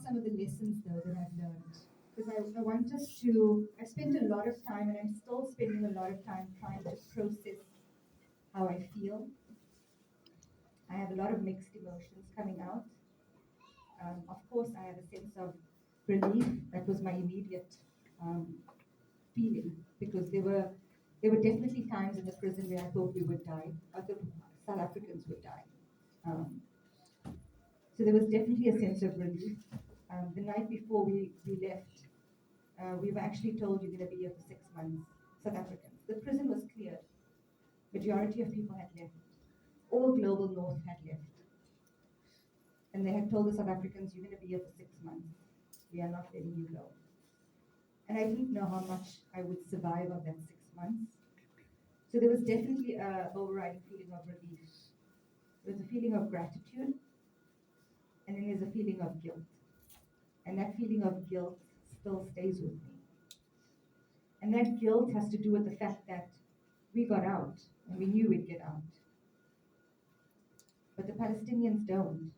some of the lessons though that I've learned. Because I want us I spent a lot of time and I'm still spending a lot of time trying to process how I feel. I have a lot of mixed emotions coming out. Of course, I have a sense of relief. That was my immediate um, feeling because there were definitely times in the prison where I thought we would die, other South Africans would die. Um, so there was definitely a sense of relief. The night before we left, we were actually told you're going to be here for 6 months, South Africans. The prison was cleared. Majority of people had left. All global north had left. And they had told the South Africans, you're going to be here for 6 months. We are not letting you go. And I didn't know how much I would survive of that 6 months. So there was definitely a overriding feeling of relief. There was a feeling of gratitude, and then there's a feeling of guilt. And that feeling of guilt still stays with me. And that guilt has to do with the fact that we got out, and we knew we'd get out. But the Palestinians don't.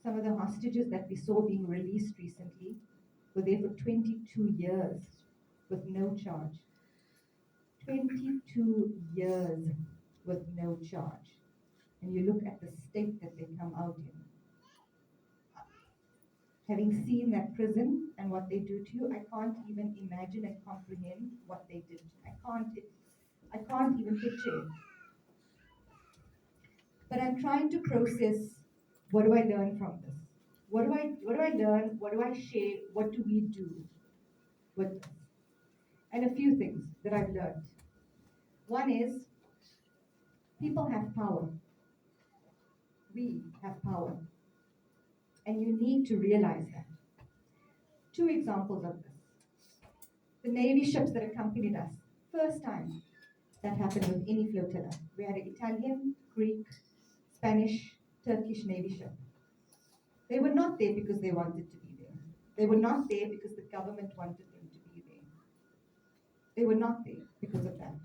Some of the hostages that we saw being released recently were there for 22 years with no charge. 22 years with no charge. And you look at the state that they come out in. Having seen that prison and what they do to you, I can't even imagine and comprehend what they did. I can't even picture it. But I'm trying to process, what do I learn from this? What do I learn? What do I share? What do we do with this? And a few things that I've learned. One is people have power. We have power. And you need to realize that. Two examples of this. The Navy ships that accompanied us, first time that happened with any flotilla. We had an Italian, Greek, Spanish, Turkish Navy ship. They were not there because they wanted to be there. They were not there because the government wanted them to be there. They were not there because of that.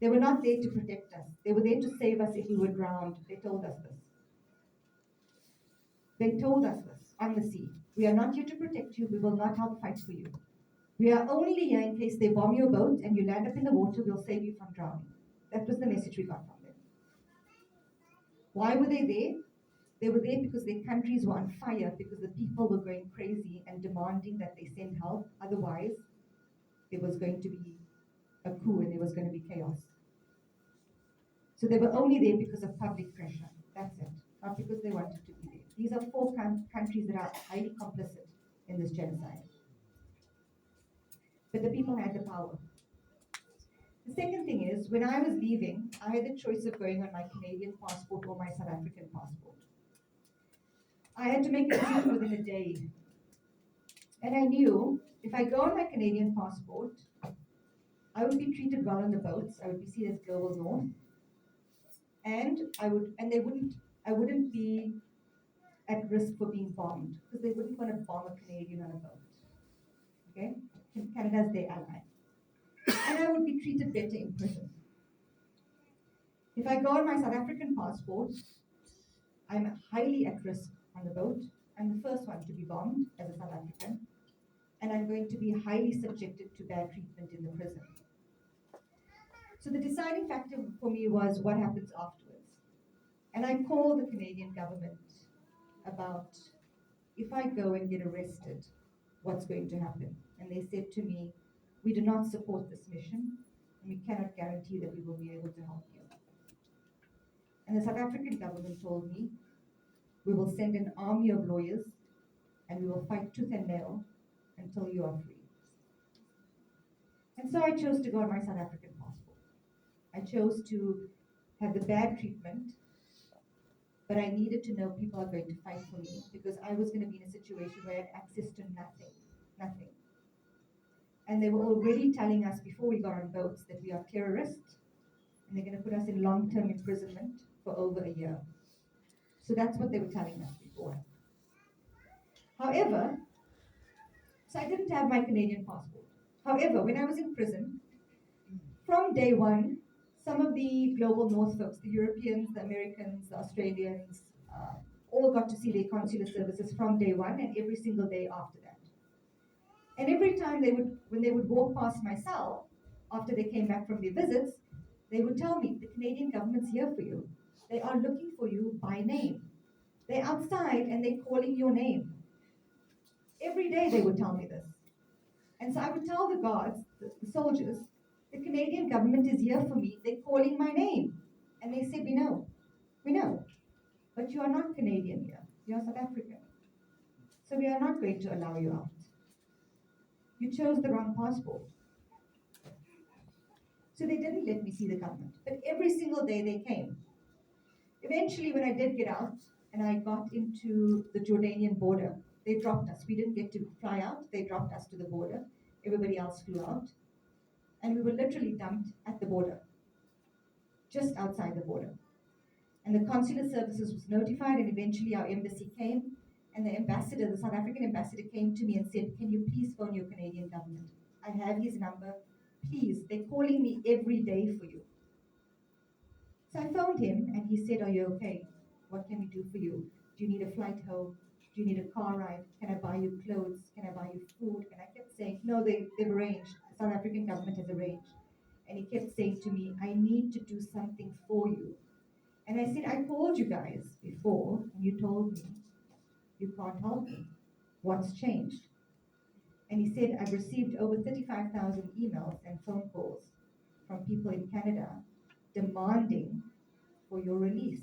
They were not there to protect us. They were there to save us if we were drowned. They told us this. They told us this on the sea. We are not here to protect you. We will not help fight for you. We are only here in case they bomb your boat and you land up in the water. We'll save you from drowning. That was the message we got from them. Why were they there? They were there because their countries were on fire, because the people were going crazy and demanding that they send help. Otherwise, there was going to be a coup and there was going to be chaos. So they were only there because of public pressure. That's it. Not because they wanted to be there. These are four countries that are highly complicit in this genocide. But the people had the power. The second thing is, when I was leaving, I had the choice of going on my Canadian passport or my South African passport. I had to make a decision within a day. And I knew if I go on my Canadian passport, I would be treated well on the boats. I would be seen as global north. And I wouldn't be at risk for being bombed because they wouldn't want to bomb a Canadian on a boat. Okay? Canada's their ally. And I would be treated better in prison. If I go on my South African passport, I'm highly at risk on the boat. I'm the first one to be bombed as a South African. And I'm going to be highly subjected to bad treatment in the prison. So the deciding factor for me was what happens afterwards. And I called the Canadian government about, if I go and get arrested, what's going to happen? And they said to me, we do not support this mission, and we cannot guarantee that we will be able to help you. And the South African government told me, we will send an army of lawyers and we will fight tooth and nail until you are free. And so I chose to go on my South African passport. I chose to have the bad treatment, but I needed to know people are going to fight for me because I was going to be in a situation where I had access to nothing. And they were already telling us before we got on boats that we are terrorists and they're going to put us in long-term imprisonment for over a year. So that's what they were telling us before. However, so I didn't have my Canadian passport. However, when I was in prison, from day one, some of the global north folks, the Europeans, the Americans, the Australians, all got to see their consular services from day one and every single day after that. And every time when they would walk past my cell, after they came back from their visits, they would tell me, the Canadian government's here for you. They are looking for you by name. They're outside and they're calling your name. Every day they would tell me this. And so I would tell the guards, the soldiers, the Canadian government is here for me. They're calling my name. And they said, we know. But you are not Canadian here. You are South African. So we are not going to allow you out. You chose the wrong passport. So they didn't let me see the government. But every single day they came. Eventually, when I did get out and I got into the Jordanian border, they dropped us. We didn't get to fly out. They dropped us to the border. Everybody else flew out. And we were literally dumped at the border, just outside the border. And the consular services was notified, and eventually our embassy came. And the ambassador, the South African ambassador, came to me and said, can you please phone your Canadian government? I have his number. Please, they're calling me every day for you. So I phoned him and he said, are you okay? What can we do for you? Do you need a flight home? Do you need a car ride? Can I buy you clothes? Can I buy you food? And I kept saying, no, they've arranged. The South African government has arranged. And he kept saying to me, I need to do something for you. And I said, I called you guys before and you told me you can't help me. What's changed? And he said, I've received over 35,000 emails and phone calls from people in Canada demanding for your release.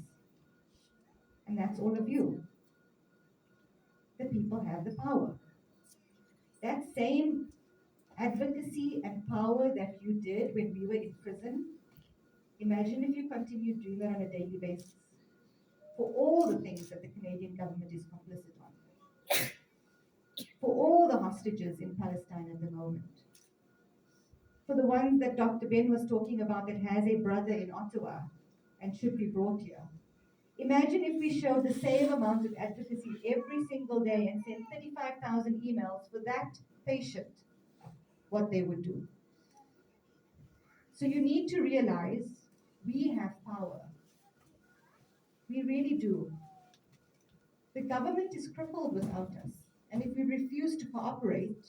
And that's all of you. The people have the power. That same advocacy and power that you did when we were in prison, imagine if you continued doing that on a daily basis for all the things that the Canadian government is complicit on, for all the hostages in Palestine at the moment, for the ones that Dr. Ben was talking about that has a brother in Ottawa and should be brought here. Imagine if we showed the same amount of advocacy every single day and sent 35,000 emails for that patient, what they would do. So you need to realize we have power. We really do. The government is crippled without us. And if we refuse to cooperate,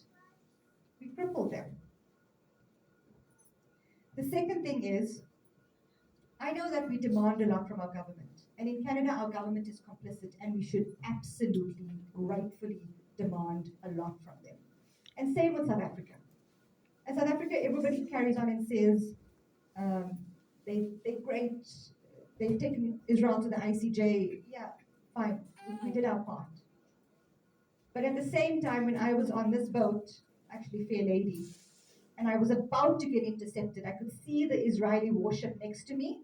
we cripple them. The second thing is, I know that we demand a lot from our government. And in Canada, our government is complicit, and we should absolutely, rightfully demand a lot from them. And same with South Africa. In South Africa, everybody carries on and says, they're great, they've taken Israel to the ICJ. Yeah, fine, we did our part. But at the same time, when I was on this boat, actually Fair Lady, and I was about to get intercepted, I could see the Israeli warship next to me.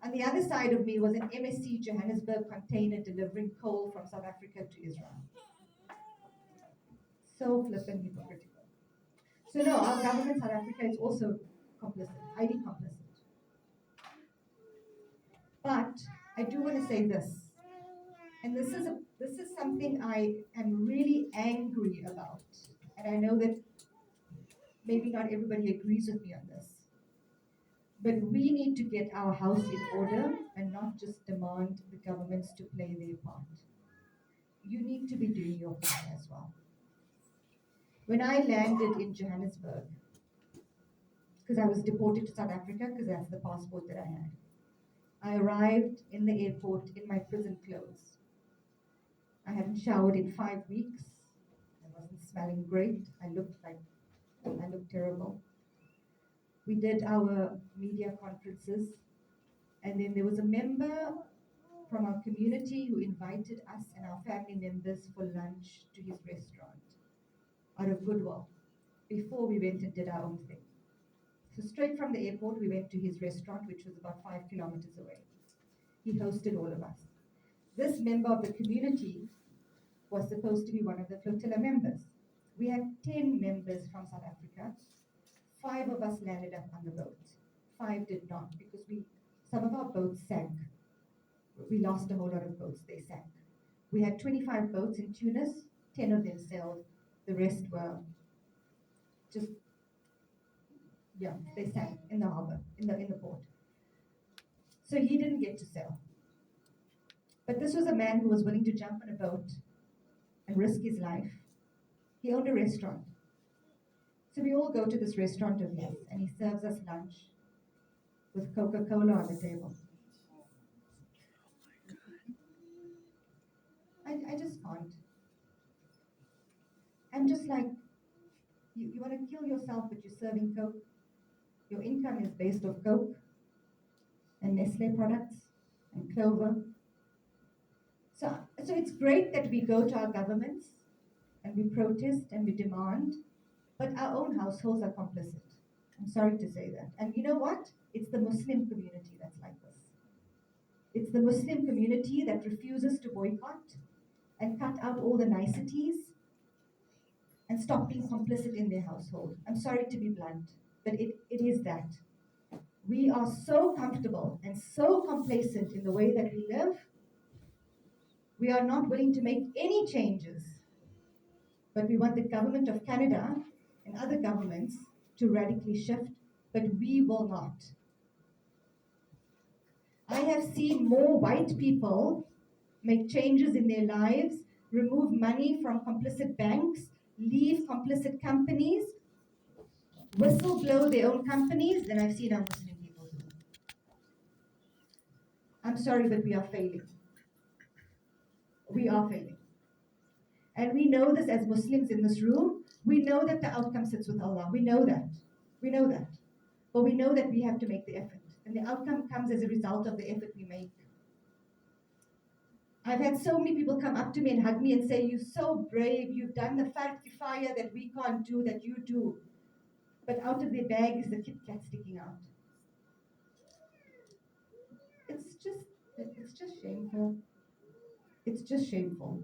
On the other side of me was an MSC Johannesburg container delivering coal from South Africa to Israel. So flippin' hypocritical. So no, our government, South Africa, is also complicit, highly complicit. But I do want to say this, and this is something I am really angry about, and I know that maybe not everybody agrees with me on this. But we need to get our house in order and not just demand the governments to play their part. You need to be doing your part as well. When I landed in Johannesburg, because I was deported to South Africa because that's the passport that I had, I arrived in the airport in my prison clothes. I hadn't showered in 5 weeks. I wasn't smelling great. I looked terrible. We did our media conferences, and then there was a member from our community who invited us and our family members for lunch to his restaurant out of goodwill before we went and did our own thing. So straight from the airport, we went to his restaurant, which was about 5 kilometers away. He hosted all of us. This member of the community was supposed to be one of the Flotilla members. We had 10 members from South Africa. 5 of us landed up on the boat. 5 did not, because some of our boats sank. We lost a whole lot of boats, they sank. We had 25 boats in Tunis, 10 of them sailed. The rest were just, they sank in the harbor, in the port. So he didn't get to sail. But this was a man who was willing to jump on a boat and risk his life. He owned a restaurant. So we all go to this restaurant of his, and he serves us lunch with Coca-Cola on the table. I just can't. I'm just like, you want to kill yourself, but you're serving Coke. Your income is based off Coke and Nestle products and Clover. So it's great that we go to our governments and we protest and we demand, but our own households are complicit. I'm sorry to say that. And you know what? It's the Muslim community that's like this. It's the Muslim community that refuses to boycott and cut out all the niceties and stop being complicit in their household. I'm sorry to be blunt, but it is that. We are so comfortable and so complacent in the way that we live, we are not willing to make any changes. But we want the government of Canada and other governments to radically shift, but we will not. I have seen more white people make changes in their lives, remove money from complicit banks, leave complicit companies, whistleblow their own companies than I've seen our Muslim people do. I'm sorry, but we are failing. We are failing. And we know this as Muslims in this room. We know that the outcome sits with Allah. We know that. We know that. But we know that we have to make the effort. And the outcome comes as a result of the effort we make. I've had so many people come up to me and hug me and say, "You're so brave. You've done the fard kifaya that we can't do, that you do." But out of their bag is the Kit Kat sticking out. It's just shameful. It's just shameful.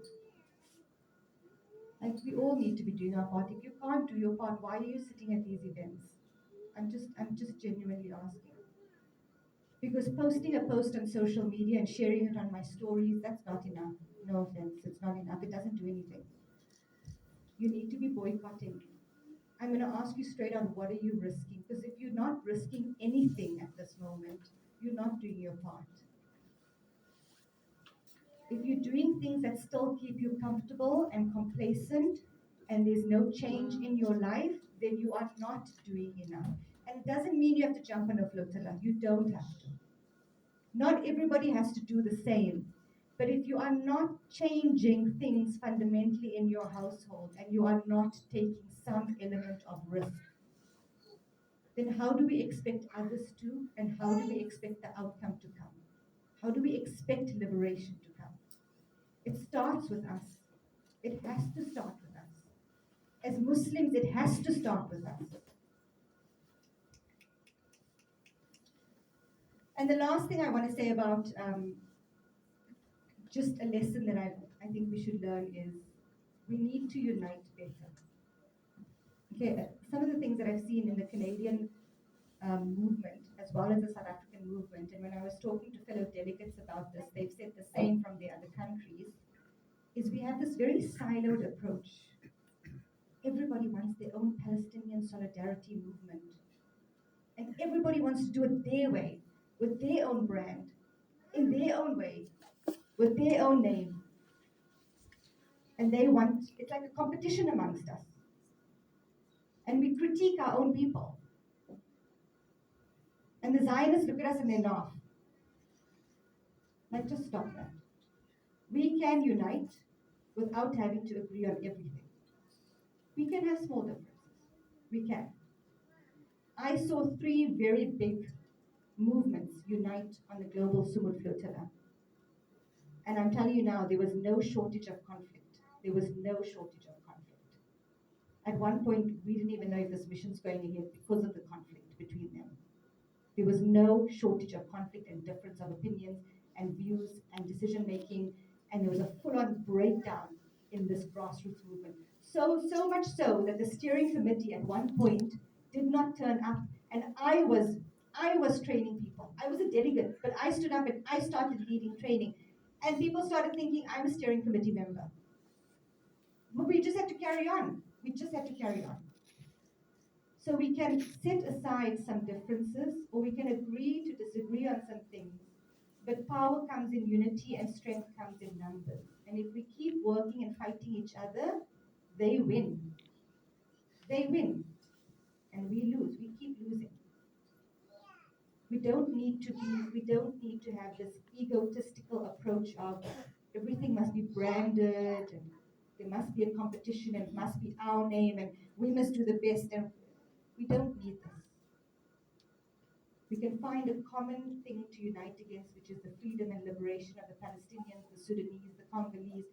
Like we all need to be doing our part. If you can't do your part, why are you sitting at these events? I'm just genuinely asking. Because posting a post on social media and sharing it on my stories, that's not enough. No offense, it's not enough. It doesn't do anything. You need to be boycotting. I'm going to ask you straight on, what are you risking? Because if you're not risking anything at this moment, you're not doing your part. If you're doing things that still keep you comfortable and complacent and there's no change in your life, then you are not doing enough. And it doesn't mean you have to jump on a flotilla. You don't have to. Not everybody has to do the same. But if you are not changing things fundamentally in your household and you are not taking some element of risk, then how do we expect others to, and how do we expect the outcome to come? How do we expect liberation to come? It starts with us. It has to start with us. As Muslims, it has to start with us. And the last thing I want to say about just a lesson that I think we should learn is we need to unite better. Okay, some of the things that I've seen in the Canadian movement as well as the South African movement, and when I was talking to fellow delegates about this, they've said the same from the other countries, is we have this very siloed approach. Everybody wants their own Palestinian solidarity movement. And everybody wants to do it their way, with their own brand, in their own way, with their own name. And it's like a competition amongst us. And we critique our own people. And the Zionists look at us and they laugh. Like, just stop that. We can unite without having to agree on everything. We can have small differences. We can. I saw three very big movements unite on the global Sumud Flotilla. And I'm telling you now, there was no shortage of conflict. There was no shortage of conflict. At one point, we didn't even know if this mission's going ahead because of the conflict between them. There was no shortage of conflict and difference of opinions and views and decision making, and there was a full-on breakdown in this grassroots movement. So much so that the steering committee at one point did not turn up, and I was training people. I was a delegate, but I stood up and I started leading training, and people started thinking I'm a steering committee member. But we just had to carry on. We just had to carry on. So we can set aside some differences, or we can agree to disagree on some things, But power comes in unity and strength comes in numbers. And if we keep working and fighting each other, they win. They win. And we lose. We keep losing. We don't need to have this egotistical approach of everything must be branded and there must be a competition and it must be our name and we must do the best, and we don't need this. We can find a common thing to unite against, which is the freedom and liberation of the Palestinians, the Sudanese, the Congolese,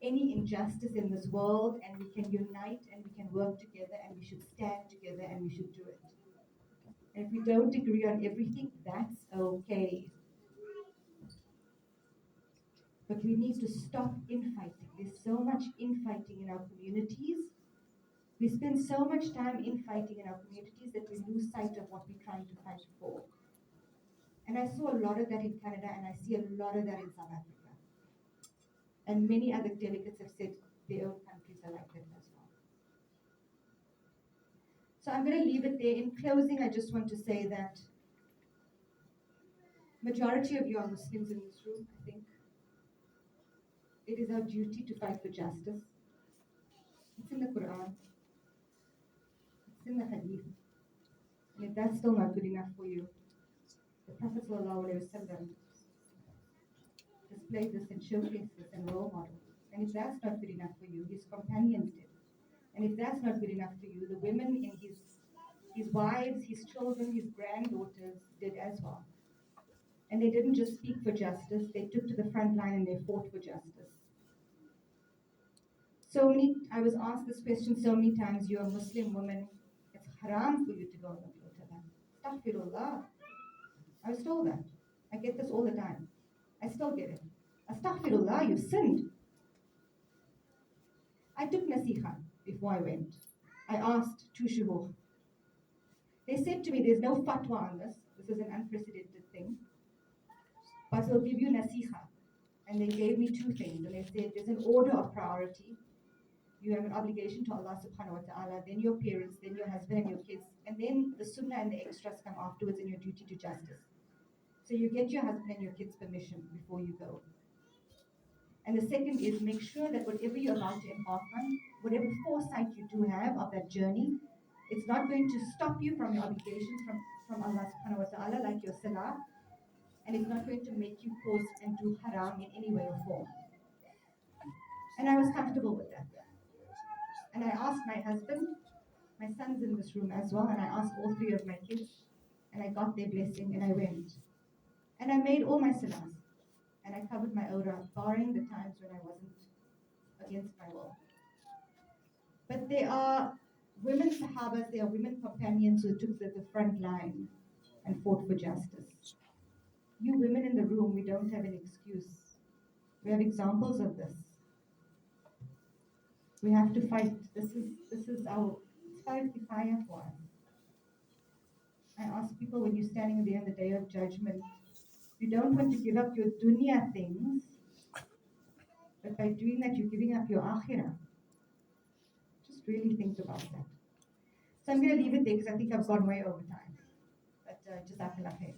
any injustice in this world, and we can unite and we can work together and we should stand together and we should do it. And if we don't agree on everything, that's okay. But we need to stop infighting. There's so much infighting in our communities. We spend so much time infighting in our communities that we lose sight of what we're trying to fight for. And I saw a lot of that in Canada, and I see a lot of that in South Africa. And many other delegates have said their own countries are like that as well. So I'm going to leave it there. In closing, I just want to say that majority of you are Muslims in this room. I think it is our duty to fight for justice. It's in the Quran. It's in the Hadith. And if that's still not good enough for you, the Prophet ﷺ displayed this and showcased this and role models. And if that's not good enough for you, his companions did. And if that's not good enough for you, the women in his wives, his children, his granddaughters did as well. And they didn't just speak for justice, they took to the front line and they fought for justice. I was asked this question so many times, you're a Muslim woman, it's haram for you to go on the flotilla. Astaghfirullah. I was told that. I get this all the time. I still get it. Astaghfirullah, you've sinned. I took nasiha before I went. I asked two shuyukh. They said to me, there's no fatwa on this. This is an unprecedented thing. But we'll give you nasiha. And they gave me two things. And they said, there's an order of priority. You have an obligation to Allah subhanahu wa ta'ala, then your parents, then your husband and your kids. And then the sunnah and the extras come afterwards in your duty to justice. So you get your husband and your kids' permission before you go. And the second is make sure that whatever you're about to embark on, whatever foresight you do have of that journey, it's not going to stop you from your obligations from Allah subhanahu wa ta'ala, like your salah, and it's not going to make you pause and do haram in any way or form. And I was comfortable with that. And I asked my husband, my son's in this room as well, and I asked all three of my kids, and I got their blessing, and I went. And I made all my salahs, and I covered my awrah, barring the times when I wasn't against my will. But there are women sahabas, there are women companions who took the front line and fought for justice. You women in the room, we don't have an excuse. We have examples of this. We have to fight. This is our Farad Kifaya for us. I ask people, when you're standing there on the day of judgment, you don't want to give up your dunya things, but by doing that, you're giving up your akhirah. Just really think about that. So I'm going to leave it there because I think I've gone way over time. But jazakallah khair.